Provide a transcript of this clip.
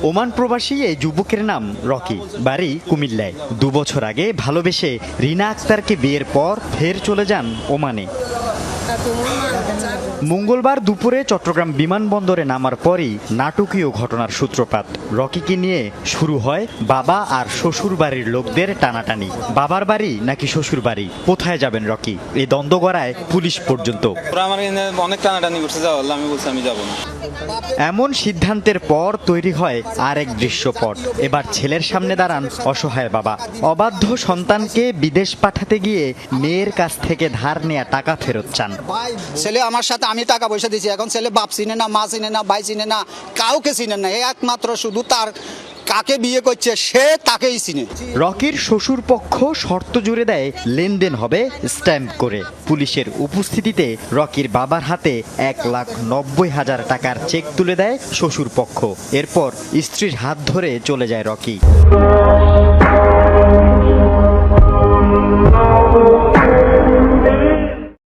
Oman প্রবাসী এই যুবকের নাম রকি, বাড়ি কুমিল্লায়। 2 বছর আগে ভালোবেসে রিনা আক্তারকে বিয়ের পর ফের চলে যান ওমানে। মঙ্গলবার দুপুরে চট্টগ্রাম বিমানবন্দরে নামার পরই নাটকীয় ঘটনার সূত্রপাত। রকিকে নিয়ে শুরু হয় বাবা আর শ্বশুর বাড়ির লোকদের টানাটানি। বাবার বাড়ি নাকি শ্বশুর বাড়ি, কোথায় যাবেন রকি, এই দ্বন্দ্ব গড়ায় পুলিশ পর্যন্ত। অনেক টানাটানি করছে, আমি বলছি আমি যাব না। এমন সিদ্ধান্তের পর তৈরি হয় আরেক দৃশ্যপট। এবার ছেলের সামনে দাঁড়ান অসহায় বাবা। অবাধ্য সন্তানকে বিদেশ পাঠাতে গিয়ে মেয়ের কাছ থেকে ধার নেয়া টাকা ফেরত চান। ছেলে আমার সাথে, আমি টাকা পয়সা দিয়েছি, এখন ছেলে বাপ চিনে না, মা চিনে না, ভাই চিনে না, কাউকে চিনে না। একমাত্র শুধু তার কাকে বিয়ে করছে সে তাকেই চিনে। রকির শ্বশুর পক্ষ শর্ত জুড়ে দেয় লেনদেন হবে স্ট্যাম্প করে। পুলিশের উপস্থিতিতে রকির বাবার হাতে 1,90,000 টাকার চেক তুলে দেয় শ্বশুর পক্ষ। এরপর স্ত্রীর হাত ধরে চলে যায় রকি।